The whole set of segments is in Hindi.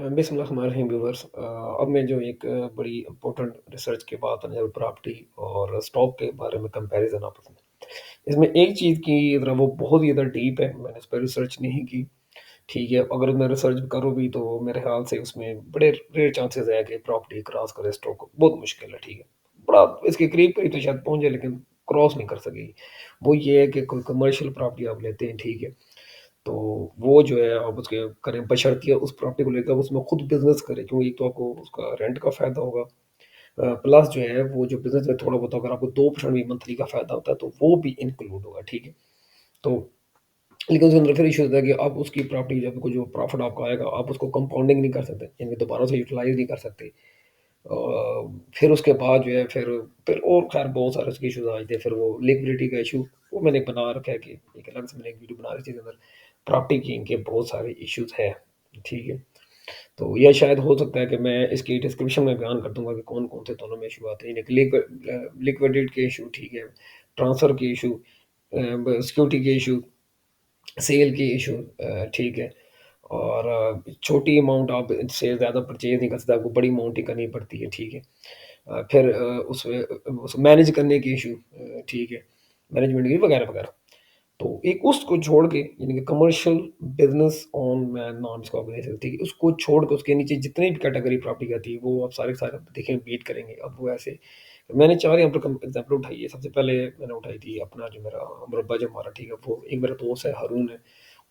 बिस्मिल्लाहिर्रहमानिर्रहीम व्यूअर्स, अब मैं जो एक बड़ी इम्पोर्टेंट रिसर्च के बाद है प्रॉपर्टी और स्टॉक के बारे में कंपैरिजन आपस में। इसमें एक चीज़ की ज़रा वो बहुत ही ज़्यादा डीप है, मैंने इस पर रिसर्च नहीं की। ठीक है, अगर मैं रिसर्च करूँ भी तो मेरे ख़्याल से उसमें बड़े रेयर चांसेस है कि प्रॉपर्टी क्रॉस करे स्टॉक को, बहुत मुश्किल है। ठीक है, बड़ा इसके करीब-करीब तो शायद पहुँच जाए लेकिन क्रॉस नहीं कर सकेगी। वो ये है कि कोई कमर्शियल प्रॉपर्टी आप लेते हैं, ठीक है, तो वो जो है आप उसके करें बशर्ते उस प्रॉपर्टी को लेकर उसमें खुद बिज़नेस करें, क्योंकि एक तो आपको उसका रेंट का फ़ायदा होगा, प्लस जो है वो जो बिज़नेस में थोड़ा बहुत अगर आपको 2% भी मंथली का फ़ायदा होता है तो वो भी इंक्लूड होगा। ठीक है, तो लेकिन उसके अंदर फिर इशू होता है कि आप उसकी प्रॉपर्टी जब को जो प्रॉफिट आपको आएगा आप उसको कंपाउंडिंग नहीं कर सकते, यानी दोबारा से यूटिलाइज नहीं कर सकते। फिर उसके बाद जो है फिर और खैर बहुत सारे उसके इश्यूज आ जाते हैं। फिर वो लिक्विडिटी का इशू वो मैंने बना रखा है कि एक अलग से मैंने एक वीडियो बना रखी है, इसके अंदर प्रॉपर्टी की इनके बहुत सारे इश्यूज है। ठीक है, तो यह शायद हो सकता है कि मैं इसकी डिस्क्रिप्शन में बयान कर दूंगा कि कौन कौन से दोनों में इशू आते हैं, लिक्विडिटी के इशू, ठीक है, ट्रांसफ़र के इशू, सिक्योरिटी के इशू, सेल की इशू, ठीक है, और छोटी अमाउंट आप इससे ज़्यादा परचेज़ नहीं कर सकते, आपको बड़ी अमाउंट ही करनी पड़ती है। ठीक है, फिर उसमें मैनेज करने की इशू, ठीक है, मैनेजमेंट की वगैरह वगैरह। तो एक उसको छोड़ के यानी कि कमर्शियल बिजनेस ऑन मैं नाम इसको आप दे सकते हैं, उसको छोड़ के उसके नीचे जितनी भी कैटेगरी प्रॉपर्टी आती है वो आप सारे के सारे देखें बीट करेंगे। अब वो ऐसे मैंने चार यहाँ पर एग्जाम्पल उठाई है। सबसे पहले मैंने उठाई थी अपना जो मेरा मुरब्बा जो हमारा, ठीक है, वो एक मेरा दोस्त है हारून है,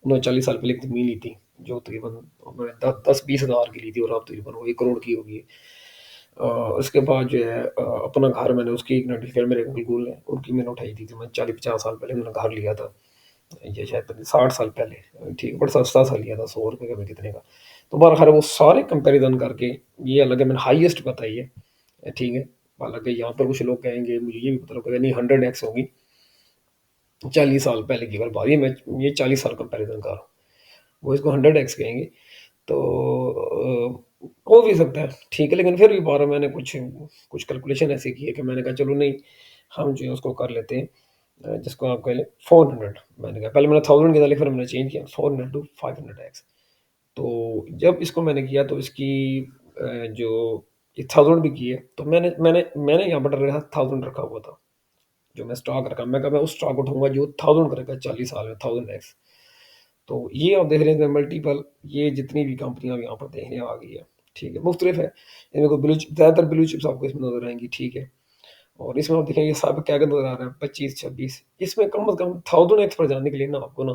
उन्होंने 40 साल पहले एक ज़मीन ली थी जो तकरीबन उन्होंने 10-20 हज़ार की ली थी और अब तकरीबन वो 1 करोड़ की होगी। उसके बाद जो है अपना घर मैंने उसकी एक नोटिफिकेशन मेरे बिल्कुल है उनकी मैंने उठाई थी, तो मैं 40-50 साल पहले उन्होंने घर लिया था, ये शायद 60 साल पहले, ठीक है, बड़ा सस्ता सा लिया था, 100 रुपये का भी कितने का। तो बार खैर वो सारे कंपेरिजन करके ये अलग है, मैंने हाईएस्ट बताई है, ठीक है। हालांकि यहाँ पर कुछ लोग कहेंगे, मुझे ये भी पता लगा नहीं 100x होगी 40 साल पहले की, अगर बात ये 40 साल कंपेरिजन कर रहा हूँ, वो इसको 100x कहेंगे। तो हो भी सकता है, ठीक है, लेकिन फिर भी बारह मैंने कुछ कुछ कैलकुलेशन ऐसी की है कि मैंने कहा चलो नहीं, हम जो है उसको कर लेते हैं, जिसको आप कह लें 400। मैंने कहा पहले मैंने 1000 किया था, लेकिन फिर मैंने चेंज किया 400 टू 500x। तो जब इसको मैंने किया तो इसकी जो ये 1000 भी की है, तो मैंने यहाँ पर रखा 1000 रखा हुआ था, जो मैं स्टॉक रखा, मैं कहा मैं उस स्टॉक उठाऊंगा जो 1000 करेगा 40 साल में 1000x। तो ये आप देख रहे हैं मल्टीपल, ये जितनी भी कंपनियां यहाँ पर देखने आ गई है, ठीक है, मुख्तलिफ है। इनमें को ब्लू ज़्यादातर ब्लू चिप्स आपको इसमें नजर आएंगी, ठीक है। और इसमें आप देखेंगे सब क्या नजर आ रहा है 25-26, इसमें कम से कम 1000x पर जाने के लिए ना आपको ना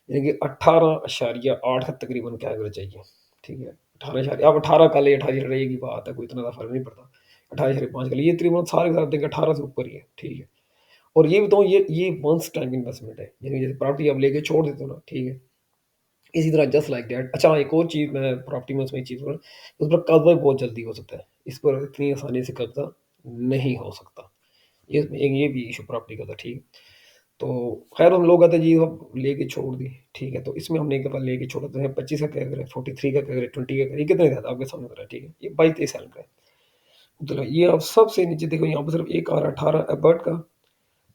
यानी कि 18.8 तकरीबन क्या एवरेज चाहिए। ठीक है, 18 अब 18 का ले 18 रहेगी बात है, कोई इतना ज़्यादा फर्क नहीं पड़ता। 18.5 का लिए ये तकरीबन सारे के साथ देंगे 18 से ऊपर ही है, ठीक है। और ये बताऊँ, ये वंस टाइम इन्वेस्टमेंट है, यानी जैसे प्रॉपर्टी आप लेके छोड़ देते हो ना, ठीक है, इसी तरह जस्ट लाइक दैट। अच्छा, एक और चीज़ मैं प्रॉपर्टी में उसमें एक चीज़ बोलूँ, उस पर कब्ज़ा बहुत जल्दी हो सकता है, इस पर इतनी आसानी से कब्ज़ा नहीं हो सकता। ये भी इशू प्रॉपर्टी का था, ठीक है। तो खैर हम लोग कहते हैं जी हम लेके छोड़ दी, ठीक है, तो इसमें हमने एक दफ़ा लेके छोड़ा तो 25 का क्या करें, 43 का क्या करें, 20 का करें, ये कितने का था आपके सामने करा, ठीक है, ये 22-23 साल का है। तो ये आप सबसे नीचे देखो, यहाँ पर सिर्फ एक आ रहा है 18 एबर्ट का,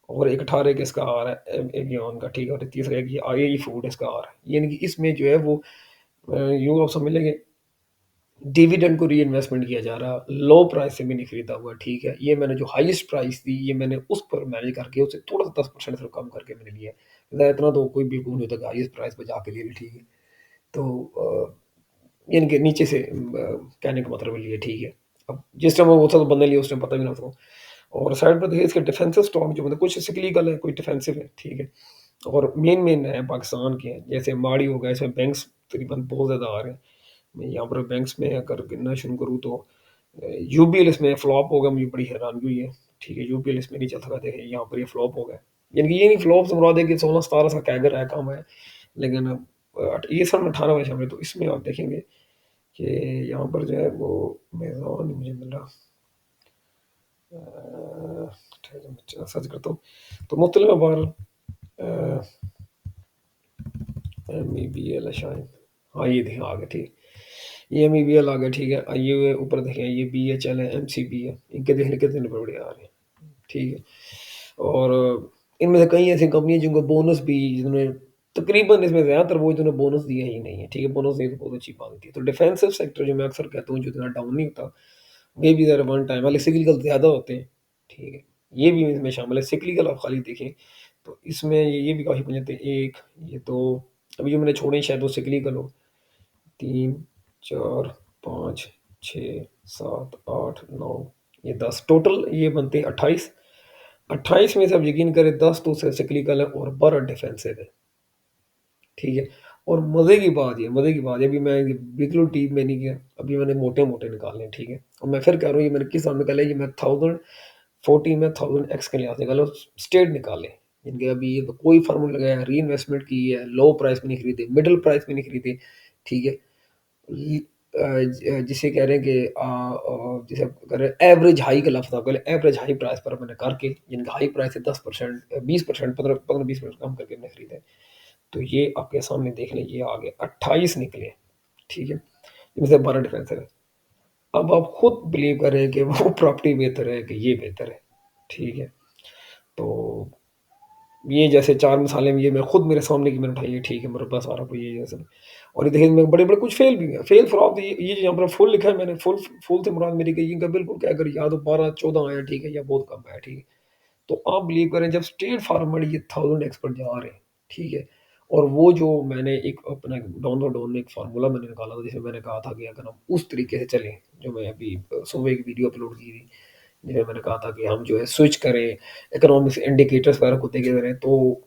और एक 18 का इसका आ रहा है एवियन का, ठीक है, और तीसरा एक ये आई फूड इसका आ रहा है। यानी कि इसमें जो है वो यूँ आप समझ लेंगे डिविडेंड को रीइन्वेस्टमेंट किया जा रहा, लो प्राइस से भी नहीं खरीदा हुआ, ठीक है। ये मैंने जो हाईएस्ट प्राइस थी ये मैंने उस पर मैनेज करके उससे थोड़ा सा 10% सिर्फ कम करके मैंने लिया है। इतना तो कोई बेवकूफ़ नहीं होता कि हाईएस्ट प्राइस पे जाके ले ली, ठीक है। तो यानी कि नीचे से कहने का मतलब ये, ठीक है। अब जिस टाइम वो होता तो बंदे लिए उस टाइम पता भी ना था। और साइड पर देखिए इसके डिफेंसिव स्टॉक जो मतलब कुछ सिक्लिकल है, कुछ डिफेंसिव है, ठीक है। और मेन है पाकिस्तान के हैं, जैसे माड़ी हो गया, इसमें बैंक्स तकरीबन बहुत ज़्यादा आ रहे हैं। मैं यहाँ पर बैंक्स में अगर गिनना शुरू करूँ तो यूबीएल इसमें फ्लॉप हो गया, मुझे बड़ी हैरानगी हुई है, ठीक है। यूबीएल इसमें नहीं चल सका, देखें यहाँ पर ये फ्लॉप हो गया। यानी कि ये नहीं फ्लॉप से मुराद है कि 16-17 का कैगर है, कम है, लेकिन ये सब 18 में शामिल है। तो इसमें आप देखेंगे कि यहाँ पर जो है वो मेज़ान नहीं मुझे मिल रहा, सर्च करता हूँ तो मुख्तलिफ बार एम ई बी एल है शायद, हाँ ये देखें आ गया, ठीक, ये एम ई बी एल आ गया, ठीक है। ये ऊपर देखें ये बी एच एल है, एम सी बी है, इनके देखने कितने बड़े बड़े आ रहे हैं, ठीक है। और इनमें से कई ऐसी कंपनी है जिनको बोनस भी जिन्होंने तकरीबन इसमें ज़्यादातर वो इन्होंने बोनस दिए ही नहीं है, ठीक है? बोनस दिए तो बहुत अच्छी बात होती है। तो डिफेंसिव सेक्टर जो मैं अक्सर कहता हूँ जो इतना डाउन नहीं होता, मे बी ज़रा वन टाइम वाले सिक्लिकल ज़्यादा होते हैं, ठीक है? ये भी इसमें शामिल है। सिक्लिकल आप खाली देखें तो इसमें ये भी काफ़ी बन जाते हैं। 1, ये 2, अभी जो मैंने छोड़े शायद वो सिक्लिकल हो। 3, 4, 5, 6, 7, 8, 9, ये 10 टोटल ये बनते हैं 28। 28 में से आप यकीन करें 10 तो सिक्लिकल है और 12 डिफेंसिव है। ठीक है? और मज़े की बात ये अभी मैं बिल्कुल डीप में नहीं गया, अभी मैंने मोटे-मोटे निकाले हैं, ठीक है? और मैं फिर कह रहा हूँ ये मैंने किस हिसाब निकाले ये मैं 1040 में 1000 एक्स के लिहाज़ निकाले और स्ट्रेट निकाले। इनके अभी ये तो कोई फ़ॉर्मूला लगाया, रीइन्वेस्टमेंट की है, लो प्राइस में नहीं खरीदे, मिडल प्राइस में नहीं खरीदे, ठीक है? ये जिसे कह रहे हैं कि जिसे आप कह रहे हैं एवरेज हाई का लफ्ज़ आप कह लें, एवरेज हाई प्राइस पर मैंने करके जिनका हाई प्राइस है 10% 20% 15-20% कम करके मैंने खरीदा है। तो ये आपके सामने देख लें ये आ गए 28 निकले, ठीक है? इनमें से 12 डिफेंसिव है। अब आप खुद बिलीव करें कि वो प्रॉपर्टी बेहतर है कि ये बेहतर है, ठीक है? तो ये जैसे 4 मिसालें ये मैं खुद मेरे सामने की मैंने उठाई है, ठीक है, मेरे पास सारा कुछ ये जैसे और ये देखिए इनमें बड़े-बड़े कुछ फेल भी हैं। फेल फॉर ऑफ ये जो यहाँ पर फुल लिखा है मैंने फुल से मुराद मेरी कही इनका बिल्कुल क्या अगर या तो 12-14 आया ठीक है या बहुत कम आया, ठीक है? तो आप बिलीव करें जब स्ट्रेट फॉरवर्ड ये 1000 एक्स पर जा रहे हैं, ठीक है? और वो जो मैंने एक अपना डाउन द डाउन में एक फ़ॉर्मूला मैंने निकाला था जिसमें मैंने कहा था कि अगर हम उस तरीके से चलें, जो मैं अभी सुबह एक वीडियो अपलोड की थी, जिसमें मैंने कहा था कि हम जो है स्विच करें, इकोनॉमिक्स इंडिकेटर्स वगैरह को देखे करें, तो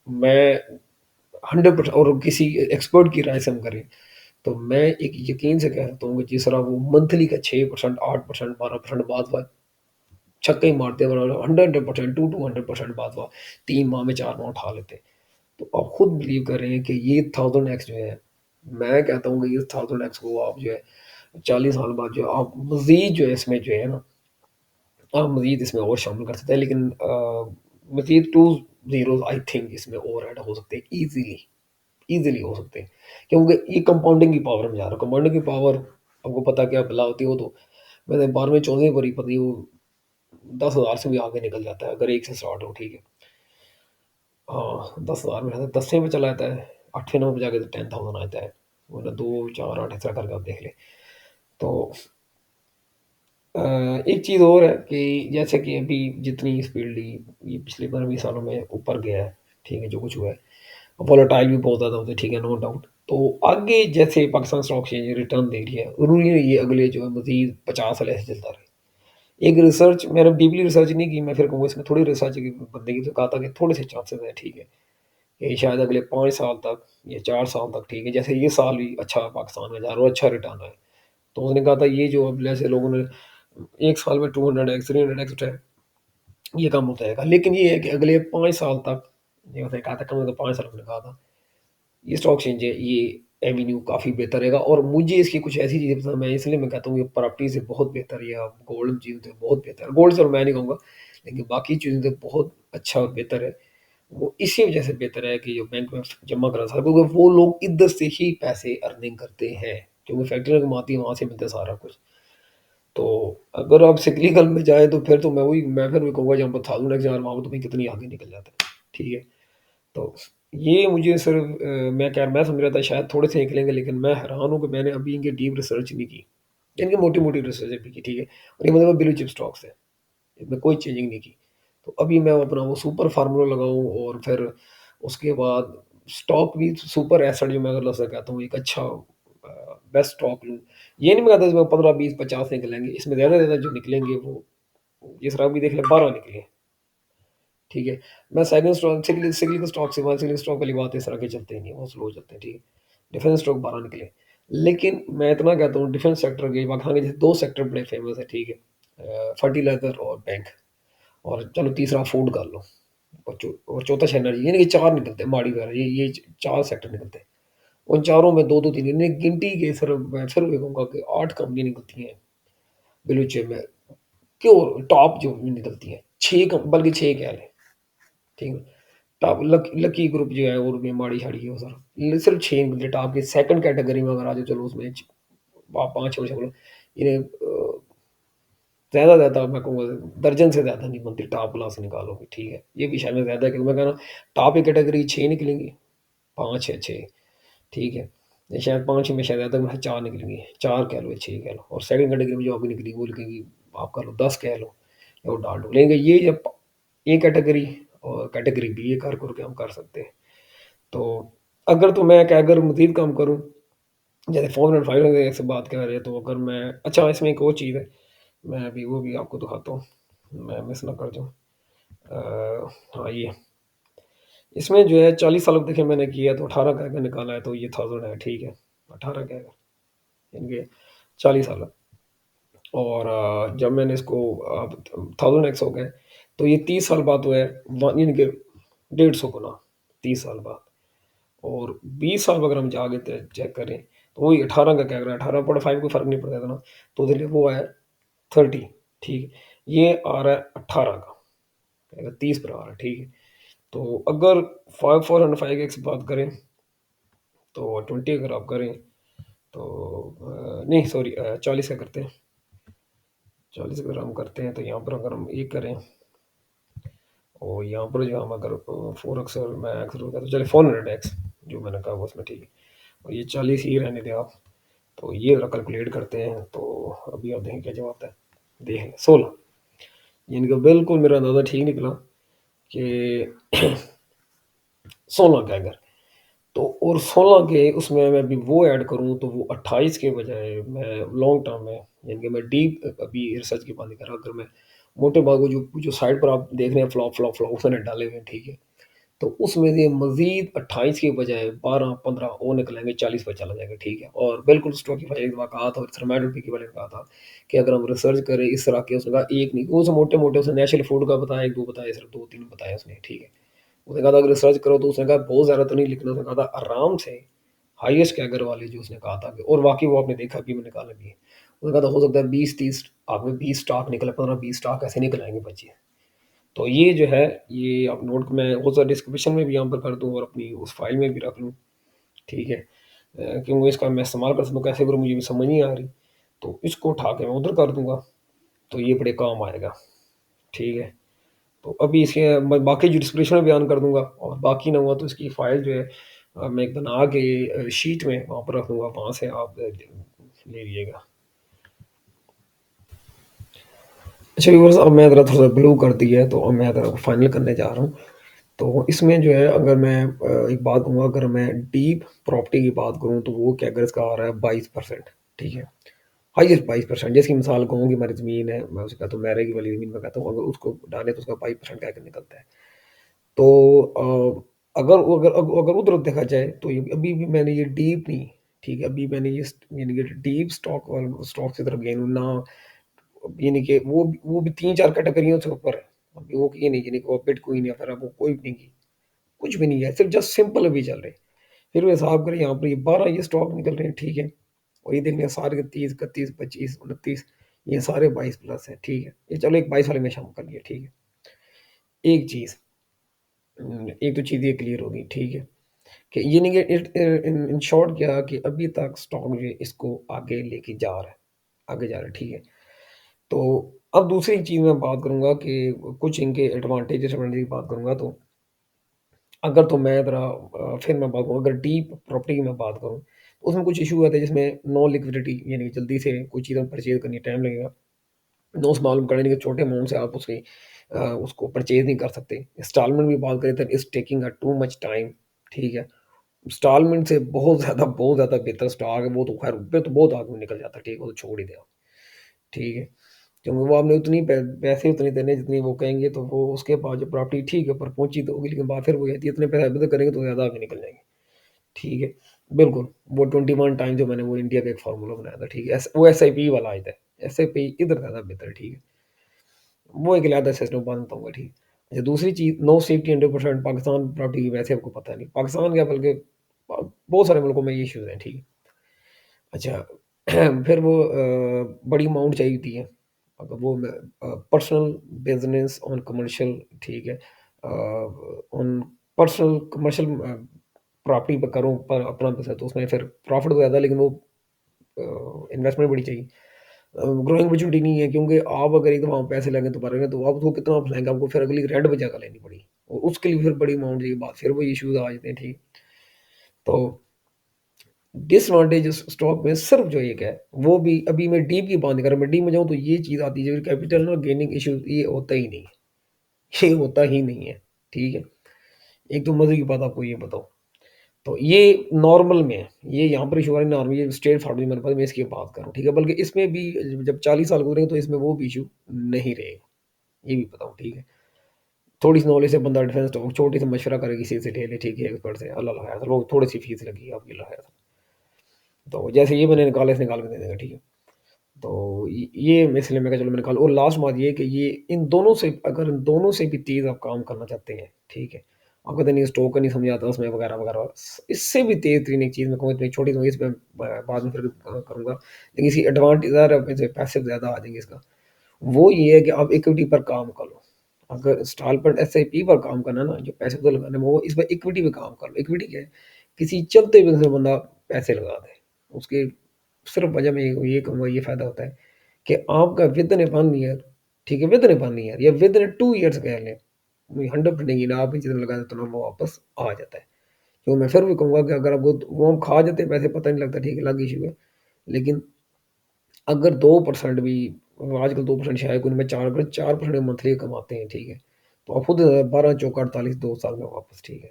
मैं 100% और किसी एक्सपर्ट की राय से हम करें, तो मैं एक यकीन से कह सकता हूँ कि जिस तरह वो मंथली का 6%, 8%, 12% बाद छक्के ही मारते हैं 100% 200% बाद 3 माह में 4 माह उठा लेते हैं। तो आप खुद बिलीव कर रहे हैं कि ये 1000 एक्स जो है, मैं कहता हूँ कि ये 1000 एक्स को आप जो है 40 साल बाद जो है आप मज़ीद जो है इसमें जो है ना, आप मज़ीद इसमें और शामिल कर सकते हैं लेकिन मज़ीद 2 ज़ीरोज़ आई थिंक इसमें और ऐड हो सकते हैं ईज़िली हो सकते हैं। क्योंकि ये कंपाउंडिंग की पावर में जा रहा हूँ, कंपाउंडिंग की पावर आपको पता क्या बला होती है वो तो मैंने 12वें-14वें पर ही पता नहीं वो 10,000 से भी आगे निकल जाता है अगर 1 से स्टार्ट हो, ठीक है। हाँ, 10,000 में रहता है, 10वें पे चला जाता है, 8वें-9वें पे जाके तो 10,000 आता है, वरना 2, 4, 8 ऐसा करके आप देख लें। तो अ, एक चीज़ और है कि जैसे कि अभी जितनी स्पीडली ये पिछले 15-20 सालों में ऊपर गया है, ठीक है, जो कुछ हुआ है, वोलेटाइल भी बहुत ज़्यादा होते हैं, ठीक है, नो डाउट। तो आगे जैसे पाकिस्तान स्टॉक एक्सचेंज रिटर्न दे रही है, ज़रूरी नहीं ये अगले जो है मज़ीद 50 साल ऐसे चलता रहे। एक रिसर्च मैंने डीपली रिसर्च नहीं की, मैं फिर कहूँगा इसमें थोड़ी रिसर्च की बंदे की तो कहा था कि थोड़े से चांसेस हैं, ठीक है, कि शायद अगले 5 साल तक या 4 साल तक, ठीक है, जैसे ये साल भी अच्छा पाकिस्तान में जा रहा है और अच्छा रिटर्न आया। तो उसने कहा था ये जो अब जैसे लोगों ने 1 साल में 200 एक्स, 300 एक्स उठाया, ये कम हो जाएगा। लेकिन ये है कि अगले 5 साल तक, ये उसने कहा था कम से कम 5 साल मैंने कहा था, ये स्टॉक एक्सचेंज है, ये एवेन्यू काफ़ी बेहतर रहेगा और मुझे इसकी कुछ ऐसी चीज़ें पसंद मैं इसलिए मैं कहता हूँ ये प्रॉपर्टी से बहुत बेहतर है या गोल्ड चीज़ से बहुत बेहतर है। गोल्ड चलो मैं नहीं कहूँगा, लेकिन बाकी चीज़ों से बहुत अच्छा और बेहतर है। वो इसी वजह से बेहतर है कि जो बैंक में जमा करा सकते क्योंकि वो लोग इधर से ही पैसे अर्निंग करते हैं, क्योंकि फैक्ट्रियाँ कमाती हैं, वहाँ से मिलता है सारा कुछ। तो अगर आप सिक्लिकल में जाएँ तो फिर तो मैं फिर भी कहूँगा जहाँ पर 1000 एक्स वहाँ तो भाई कितनी आगे निकल जाता है। ठीक है? तो ये मुझे सिर्फ़ मैं समझ रहा था शायद थोड़े से निकलेंगे लेकिन मैं हैरान हूँ कि मैंने अभी इनकी डीप रिसर्च नहीं की। इनकी मोटी-मोटी रिसर्च अभी की, ठीक है? और ये मतलब ब्लू चिप स्टॉक्स हैं, इसमें कोई चेंजिंग नहीं की। तो अभी मैं अपना वो सुपर फ़ार्मूला लगाऊँ और फिर उसके बाद स्टॉक भी सुपर एसेट जो मैं अगर लफ्ज़ कहता हूँ एक अच्छा बेस्ट स्टॉक लूँ। ये नहीं मैं कहता इसमें 15, 20, 50 निकलेंगे, इसमें ज़्यादा से ज़्यादा जो निकलेंगे वो जिस तरह अभी देख लें 12 निकले, ठीक है? मैं सेकंड स्टॉक सिग्नल स्टॉक से सिग्नल स्टॉक वाली बात इस तरह के चलते ही नहीं है, बहुत स्लो चलते हैं, ठीक है? डिफेंस स्टॉक 12 निकले। लेकिन मैं इतना कहता हूँ डिफेंस सेक्टर के वहाँ के जैसे 2 सेक्टर बड़े फेमस है, ठीक है? फर्टिलाइज़र और बैंक और चलो तीसरा फूड कर लो और चौथा शायद एनर्जी यानी कि 4 निकलते हैं माड़ी वगैरह ये 4 सेक्टर निकलते हैं। उन चारों में 2-2 3 यानी गिनती के सिर्फ मैं फिर भी कहूँगा कि 8 कंपनी निकलती हैं ब्लू चिप में। क्यों टॉप जो निकलती हैं 6 बल्कि 6 कह लें, ठीक है? टॉप लकी ग्रुप जो है और भी माड़ी-शाड़ी है वो सर सिर्फ 6 निकलते टॉप की सेकंड कैटेगरी में अगर आ जाओ चलो उसमें 5-6 बोलो इन्हें ज़्यादा ज़्यादा मैं कहूँगा दर्जन से ज़्यादा नहीं बनती टॉप क्लास निकालोगे, ठीक है? ये भी शायद मैं ज़्यादा क्योंकि मैं कह रहा हूँ टॉप की कैटेगरी 6 निकलेंगी, 5 है 6, ठीक है। ये शायद 5 ही में शायद ज़्यादा में 4 निकलेंगी, 4 कह लो या 6 कह लो, और सेकंड कैटेगरी में जो अभी निकली वो लिखेंगी, आप कर लो 10 कह लो या वो डाल दो। लेकिन ये जब ए कैटेगरी और कैटेगरी बी ये कर के हम कर सकते हैं। तो अगर तो मैं क्या अगर मज़ीद काम करूँ, जैसे 405 से बात कर रहे हैं, तो अगर मैं अच्छा इसमें एक और चीज़ है, मैं अभी वो भी आपको दिखाता हूँ, मैं मिस ना कर जाऊँ। हाँ, ये इसमें जो है 40 साल देखिए मैंने किया तो 18 का निकाला है, तो ये 1000 है, ठीक है। 18 का इनके 40 साल और जब मैंने इसको अब 1000 एक्स हो गए, तो ये 30 साल बाद हुआ है इनके 150 गुना 30 साल बाद। और 20 साल अगर हम आगे चेक करें, तो वही 18 का क्या कर रहा है, 18.5 कोई फर्क नहीं पड़ता इतना, तो उसके लिए वो है 30, ठीक है। ये आ रहा है 18 का, 30 पर आ रहा है, ठीक है। तो अगर 405 एक्स बात करें, तो 20 अगर आप करें, तो नहीं सॉरी 40 का करते हैं, 40 अगर हम करते हैं, तो यहाँ पर अगर हम ये करें और यहाँ पर जो हम अगर 4 एक्स और मैं एक्स होगा, तो चले 400 एक्स जो मैंने कहा वो उसमें ठीक है, और ये 40 ही रहने दें आप। तो ये जरा कैलकुलेट करते हैं, तो अभी आप देखें क्या जवाब आता है। देखें 16, यानी कि बिल्कुल मेरा अंदाज़ा ठीक निकला कि 16 का अगर, तो और 16 के उसमें मैं अभी वो ऐड करूँ, तो वो 28 के बजाय मैं लॉन्ग टर्म में, यानी कि मैं डीप अभी रिसर्च की बात नहीं कर रहा, अगर मैं मोटे भागों जो जो साइड पर आप देख रहे हैं फ्लॉप फ्लॉप फ्लॉप उसने डाले हुए हैं, ठीक है। तो उसमें से मज़ीद 28 के बजाय 12-15 और निकलेंगे, 40 पे चला जाएगा, ठीक है। और बिल्कुल स्टोकी भाई ने कहा था और थर्माडोलॉजी वाले ने कहा था कि अगर हम रिसर्च करें इस तरह के, उसने कहा एक नहीं, वो मोटे-मोटे उसने नेचुरल फूड का बताया, 1-2 बताए, सिर्फ 2-3 बताए उसने, ठीक है। उसने कहा था अगर रिसर्च करो, तो उसने कहा बहुत ज़्यादा तो नहीं लिखना, उसने कहा था आराम से हाईएस्ट कैगर वाले जो उसने कहा था कि, और वाक़ई वो आपने देखा भी मैंने निकाला भी है। उसने कहा था हो सकता है 20-30 आप में 20 स्टॉक निकले, 15-20 स्टॉक ऐसे निकल आएँगे बच्चे। तो ये जो है, ये आप नोट मैं हो सकता है डिस्क्रिप्शन में भी यहाँ पर कर दूँ और अपनी उस फ़ाइल में भी रख लूँ, ठीक है। क्योंकि इसका मैं इस्तेमाल कर सकता हूँ, कैसे करूँ मुझे भी समझ नहीं आ रही। तो इसको उठा के मैं उधर कर दूँगा, तो ये बड़े काम आएगा, ठीक है। तो अभी इसके मैं बाकी जो डिस्क्रिप्शन में बयान कर दूँगा, और बाकी ना हुआ तो इसकी फ़ाइल जो है मैं एक बना के शीट में वहाँ पर रख दूँगा, वहाँ से आप ले लीजिएगा। अच्छा व्यूअर्स, अब मैं ज़रा थोड़ा-सा ब्लू कर दिया है, तो अब मैं ज़रा फाइनल करने जा रहा हूँ। तो इसमें जो है अगर मैं एक बात कहूँगा, अगर मैं डीप प्रॉपर्टी की बात करूँ, तो वो क्या अगर इसका आ रहा है 22%, ठीक है। हाईएस्ट 22%, जैसे कि मिसाल कहूँ कि हमारी ज़मीन है, मैं उसे कहता हूँ मैरे की वाली ज़मीन में कहता हूँ, अगर उसको डालें तो उसका 22% क्या निकलता है। तो अगर अगर अगर उधर देखा जाए, तो ये अभी भी मैंने ये डीप नहीं, ठीक है, अभी मैंने ये यानी कि डीप स्टॉक वाले स्टॉक की तरफ गया हूँ ना, यानी कि वो भी 3-4 कैटेगरियों से ऊपर है। अभी वो ये नहीं यानी कि वो बिटकॉइन या फिर वो कोई भी नहीं की, कुछ भी नहीं है, सिर्फ जस्ट सिंपल अभी चल रहे हैं। फिर वो हिसाब करें यहाँ पर ये 12 ये स्टॉक निकल रहे हैं, ठीक है। और ये देख लें सारे 30, 31, 25, 29 ये सारे 22 प्लस हैं, ठीक है। ये चलो एक 22 वाले में शामिल कर लिया, ठीक है। एक चीज़ एक तो चीज़ ये क्लियर होगी, ठीक है, कि ये नहीं कि इन शॉर्ट क्या कि अभी तक स्टॉक जो है इसको आगे लेके जा रहा है, आगे जा रहा है, ठीक है। तो अब दूसरी चीज़ मैं बात करूँगा कि कुछ इनके एडवांटेज डिसएडवांटेज की बात करूँगा, तो अगर तो मैं ज़रा फिर मैं बात करूँ, अगर डीप प्रॉपर्टी की मैं बात करूँ, तो उसमें कुछ इश्यू आते हैं जिसमें नो लिक्विडिटी, यानी कि जल्दी से कोई चीज़ हम परचेज़ करनी है, टाइम लगेगा। नो स्मॉल करने के छोटे अमाउंट से आप उसको परचेज़ नहीं कर सकते। इंस्टॉलमेंट की बात करें तो it's taking too much time, ठीक है। इंस्टॉलमेंट से बहुत ज़्यादा बेहतर स्टॉक है, वो तो ख़ैर फिर तो बहुत आगे निकल जाता है, ठीक है, वो तो छोड़ ही दें आप, ठीक है। क्योंकि वो आपने उतनी पैसे उतने देने जितनी वो कहेंगे, तो वो उसके बाद जो प्रॉपर्टी ठीक है पर पहुँची तो होगी, लेकिन बात फिर वो कहती है इतने पैसे अभी तक करेंगे तो ज़्यादा आगे निकल जाएँगे, ठीक है। बिल्कुल, वो 21 टाइम जो मैंने वो इंडिया का एक फ़ॉर्मूला बनाया था, ठीक है। वो एसआईपी वाला आया था, एसआईपी इधर ज़्यादा बेहतर है, ठीक है। वो एक अलग सिस्टम बनता होगा, ठीक है। अच्छा दूसरी चीज़ नो सेफ्टी 100% पाकिस्तान प्रॉपर्टी की वैसे आपको पता नहीं, पाकिस्तान क्या बल्कि बहुत सारे मुल्कों में ये इश्यूज़ हैं, ठीक है। अच्छा फिर वो बड़ी अमाउंट चाहिए होती है। अगर वो मैं पर्सनल बिज़नेस ऑन कमर्शियल, ठीक है। ऑन पर्सनल कमर्शियल प्रॉपर्टी पे करूँ पर अपना बिज़नेस, तो उसमें फिर प्रॉफ़िट तो ज़्यादा, लेकिन वो इन्वेस्टमेंट बड़ी चाहिए। ग्रोइंग अपॉर्चुनिटी नहीं है, क्योंकि आप अगर एकदम वहाँ पैसे लगे तो भरेंगे, तो आप उसको कितना फैलाएँगे, आपको फिर अगली रेंट पे जगह लेनी पड़ी और उसके लिए फिर बड़ी अमाउंट चाहिए, बात फिर वो इश्यूज़ आ जाते हैं, ठीक है। तो डिसएडवांटेज स्टॉक में सिर्फ जो एक है, वो भी अभी मैं डीप की बात नहीं कर रहा, मैं डीप में जाऊँ तो ये चीज़ आती है जो कैपिटल ना गेनिंग इश्यू ये होता ही नहीं है, ये होता ही नहीं है, ठीक है? एक तो मज़े की बात आपको ये बताऊँ, तो ये नॉर्मल में है, ये यहाँ पर इश्यू आ रहा है नॉर्मल ये स्ट्रेट फॉरवर्ड मेरे पास मैं इसकी बात कर रहा हूँ, ठीक है? बल्कि इसमें भी जब 40 साल गुज़रेंगे तो इसमें वो भी इश्यू नहीं रहेगा, ये भी बताऊँ, ठीक है? थोड़ी-सी नॉलेज से बंदा डिफेंस तो छोटी-सी मशवरा करे किसी से ले ले, ठीक है? एक्सपर्ट से, अल्लाह लहाज़ वो थोड़ी-सी फीस लगी आपकी लहाज़। तो जैसे ये मैंने निकाला, इसे निकाल के दे देगा, ठीक है? तो ये मैं इसलिए मैं कहा चलो मैंने निकाला और लास्ट बात ये है कि ये इन दोनों से अगर इन दोनों से भी तेज़ आप काम करना चाहते हैं, ठीक है? आप कहते नहीं स्टॉक का नहीं समझ आता उसमें वगैरह-वगैरह इससे भी तेज़ तरीन एक चीज़ मैं कहूँ इतनी छोटी तो इस पे बाद में फिर करूँगा। लेकिन इसकी एडवांटेज है पैसे ज़्यादा आ जाएँगे इसका। वो ये है कि आप इक्विटी पर काम कर लो। अगर स्टॉल पर एसआईपी पर काम करना है ना, जो पैसे तो लगाने में वो इस पे इक्विटी पे काम कर लो। इक्विटी क्या है? किसी चलते बिज़नेस में बंदा पैसे लगा दे। उसके सिर्फ़ वजह में ये कहूँगा ये फ़ायदा होता है कि आपका विदिन ए 1 ईयर ठीक है, विदिन ए 1 ईयर या विदिन 2 ईयर्स कह लें, 100% यकीन है आप जितना लगा देते हो ना वो वापस आ जाता है। तो मैं फिर भी कहूँगा कि अगर आपको वो हम खा जाते हैं पैसे पता नहीं लगता ठीक है, अलग इश्यू है। लेकिन अगर 2% भी आजकल 2% शायद कोई में 4 अगर 4% मंथली कमाते हैं, ठीक है? तो आप खुद 12 चौका 48 2 साल में वापस, ठीक है?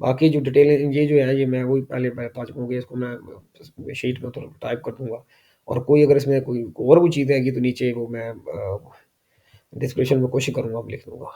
बाकी जो डिटेल ये जो है ये मैं वही पहले मैं बता चुका हूँ कि इसको मैं शीट में तो टाइप कर दूँगा और कोई अगर इसमें कोई और भी चीज़ आएगी तो नीचे वो मैं डिस्क्रिप्शन में कोशिश करूँगा अब लिख दूँगा।